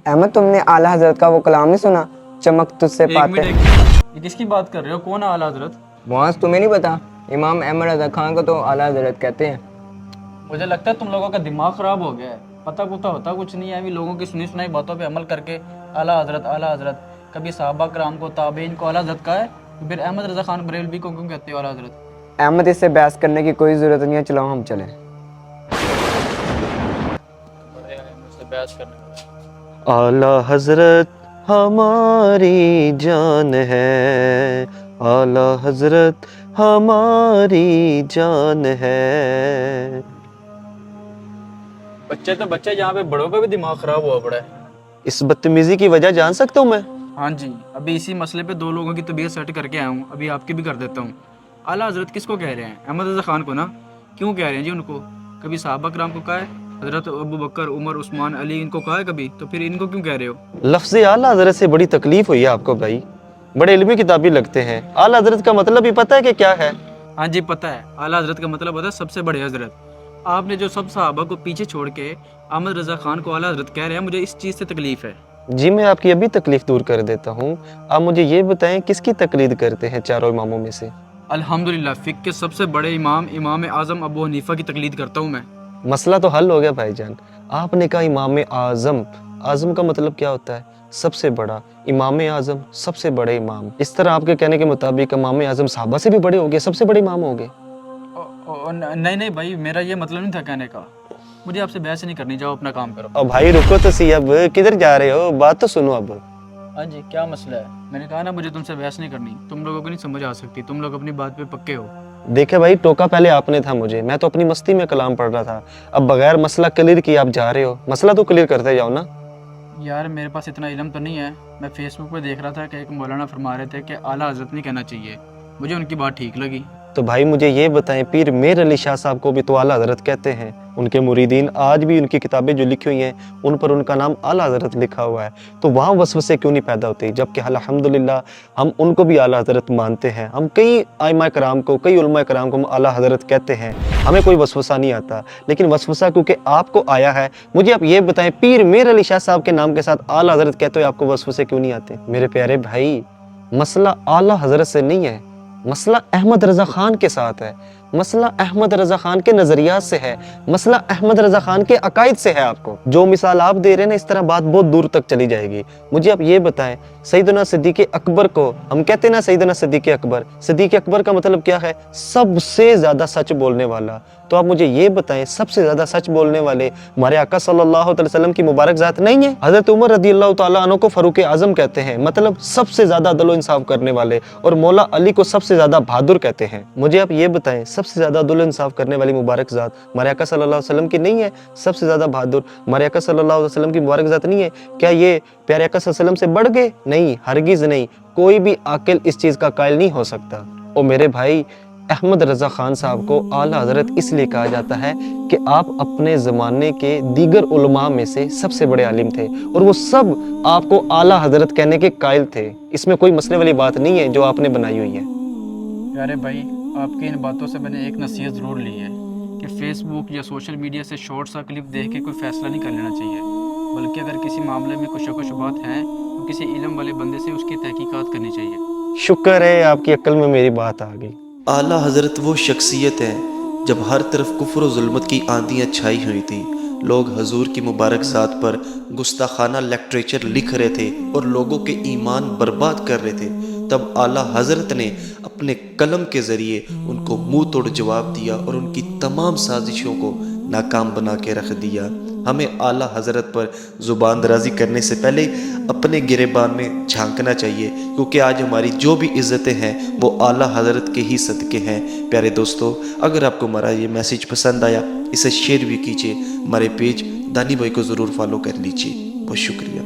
अहमद, तुमने आला हजरत का वो कलाम नहीं सुना, चमक तुझसे पाते। ये किसकी बात कर रहे हो? कौन है आला हजरत? मुआज, तुम्हें नहीं पता? इमाम अहमद रज़ा खान को तो आला हजरत कहते हैं। मुझे लगता है तुम लोगों का दिमाग खराब हो गया है। पता कुता होता कुछ नहीं है, अभी लोगों की सुनी सुनाई बातों पे अमल करके आला हजरत आला हजरत। कभी साहबा कराम को ताबीन को आला हजरत कहा है, तो फिर अहमद रज़ा खान बरेलवी को क्यों कहते हो आला हजरत? अहमद, इससे बहस करने की कोई ज़रूरत नहीं है, चलो हम चलें। आला हजरत हमारी जान है, आला हजरत हमारी जान है। बच्चे तो बच्चे, यहाँ पे बड़ों का भी दिमाग खराब हुआ पड़ा है। इस बदतमीजी की वजह जान सकता हूँ मैं? हाँ जी, अभी इसी मसले पे दो लोगों की तबीयत सेट करके आया हूँ, अभी आपकी भी कर देता हूँ। आला हजरत किसको कह रहे हैं? अहमद रज़ा खान को ना। क्यों कह रहे हैं जी उनको? कभी साहबा कराम को कहा है? हजरत अबू बकर, उमर, उस्मान, अली इनको कहा है कभी? तो फिर इनको क्यों कह रहे हो? लफ्ज़ आला हजरत से बड़ी तकलीफ हुई है आपको भाई, बड़े इल्मी किताबी लगते हैं। आला हजरत का मतलब भी पता है कि क्या है? हाँ जी पता है, आला हजरत का मतलब होता है सबसे बड़े हजरत। आपने जो सब सहाबा को पीछे छोड़ के अहमद रज़ा खान को आला हजरत कह रहे हैं, मुझे इस चीज़ से तकलीफ है। जी, मैं आपकी अभी तकलीफ दूर कर देता हूँ। आप मुझे ये बताएं, किसकी तकलीद करते हैं चारों इमामों में से? अल्हम्दुलिल्लाह, फिक़्ह के सबसे बड़े इमाम इमाम आज़म अबू हनीफ़ा की तकलीद करता हूँ मैं। मसला तो हल हो गया भाईजान। आपने कहा इमाम आज़म, आज़म का मतलब क्या होता है? सबसे बड़ा। इमाम आज़म सबसे बड़े इमाम। इस तरह आपके कहने के मुताबिक इमाम आज़म साहबा से भी बड़े हो गए, सबसे बड़े इमाम हो गए। नहीं नहीं भाई, मेरा ये मतलब नहीं था कहने का। मुझे आपसे बहस नहीं करनी, जाओ अपना काम करो। और भाई रुको तो सी, अब किधर जा रहे हो? बात तो सुनो अब। हाँ जी, क्या मसला है? मैंने कहा ना मुझे तुमसे बहस नहीं करनी, तुम लोगों को नहीं समझ आ सकती, तुम लोग अपनी बात पे पक्के हो। देखे भाई, टोका पहले आपने था मुझे, मैं तो अपनी मस्ती में कलाम पढ़ रहा था। अब बगैर मसला क्लियर किए आप जा रहे हो। मसला तो क्लियर करते जाओ ना। यार मेरे पास इतना इल्म तो नहीं है। मैं फेसबुक पे देख रहा था कि एक मौलाना फरमा रहे थे कि आला हजरत नहीं कहना चाहिए। मुझे उनकी बात ठीक लगी। तो भाई मुझे ये बताएं, पीर मीर अली शाह साहब को भी तो आला हजरत कहते हैं। उनके मुरीदीन आज भी उनकी किताबें जो लिखी हुई हैं उन पर उनका नाम आला हजरत लिखा हुआ है। तो वहाँ वसवसे क्यों नहीं पैदा होते? जबकि अल्हम्दुलिल्लाह हम उनको भी आला हजरत मानते हैं। हम कई आइमा कराम को, कई उलमा कराम को हम आला हजरत कहते हैं, हमें कोई वसवसा नहीं आता। लेकिन वसवसा क्योंकि आपको आया है, मुझे आप ये बताएं, पीर मीर अली शाह साहब के नाम के साथ आला हजरत कहते हुए आपको वसवसे क्यों नहीं आते? मेरे प्यारे भाई, मसला आला हजरत से नहीं है, मसला अहमद रज़ा खान के साथ है, मसला अहमद रज़ा खान के नज़रियात से है, मसला अहमद रज़ा खान के अकायद से है। आपको जो मिसाल आप दे रहे हैं ना, इस तरह बात बहुत दूर तक चली जाएगी। मुझे आप ये बताएं, सैयदना सिद्दीक़ अकबर को हम कहते हैं ना, सैयदना सिद्दीक़ अकबर, सिद्दीक़ अकबर का मतलब क्या है? सबसे ज़्यादा सच बोलने वाला। तो आप मुझे ये बताएं, सबसे ज़्यादा सच बोलने वाले हमारे आका सल्लल्लाहु अलैहि वसल्लम की मुबारक ज़ात नहीं है? हज़रत उमर रज़ियल्लाहु ताला अन्हु को फ़ारूक़ आज़म कहते हैं, मतलब सबसे ज़्यादा अदल व इंसाफ करने वाले, और मौला अली को सबसे ज़्यादा बहादुर कहते हैं। मुझे आप ये बताएं, सबसे ज़्यादा अदल व इंसाफ करने वाली मुबारक ज़ात हमारे आका सल्लल्लाहु अलैहि वसल्लम की नहीं है? सबसे ज़्यादा बहादुर हमारे आका सल्लल्लाहु अलैहि वसल्लम की मुबारक ज़ात नहीं है? क्या ये प्यारे आका सल्लल्लाहु अलैहि वसल्लम से बढ़ गए? नहीं, हरगिज़ नहीं। कोई भी आकिल इस चीज़ का कायल नहीं हो सकता। और मेरे भाई, अहमद रज़ा खान साहब को आला हजरत इसलिए कहा जाता है कि आप अपने ज़माने के दीगर उलमा में से सबसे बड़े आलिम थे, और वो सब आपको आला हजरत कहने के कायल थे। इसमें कोई मसले वाली बात नहीं है जो आपने बनाई हुई है। प्यारे भाई, आपकी इन बातों से मैंने एक नसीहत ज़रूर ली है कि फेसबुक या सोशल मीडिया से शॉर्ट सा क्लिप देख के कोई फ़ैसला नहीं कर लेना चाहिए, बल्कि अगर किसी मामले में कुछ शक व शुबहत हैं तो किसी इल्म वाले बंदे से उसकी तहकीकात करनी चाहिए। शुक्र है आपकी अक्ल में मेरी बात आ गई। आला हज़रत वो शख्सियत है जब हर तरफ कुफ्र व ज़ुल्मत की आंधियाँ छाई हुई थी। लोग हजूर की मुबारक ज़ात पर गुस्ताखाना लिटरेचर लिख रहे थे और लोगों के ईमान बर्बाद कर रहे थे। तब आला हज़रत ने अपने कलम के ज़रिए उनको मुंह तोड़ जवाब दिया और उनकी तमाम साजिशों को नाकाम बना के रख दिया। हमें आला हज़रत पर ज़ुबान दराज़ी करने से पहले अपने गिरेबान में झांकना चाहिए, क्योंकि आज हमारी जो भी इज़्ज़तें हैं वो आला हज़रत के ही सदक़े हैं। प्यारे दोस्तों, अगर आपको हमारा ये मैसेज पसंद आया, इसे शेयर भी कीजिए। हमारे पेज दानी भाई को ज़रूर फॉलो कर लीजिए। बहुत शुक्रिया।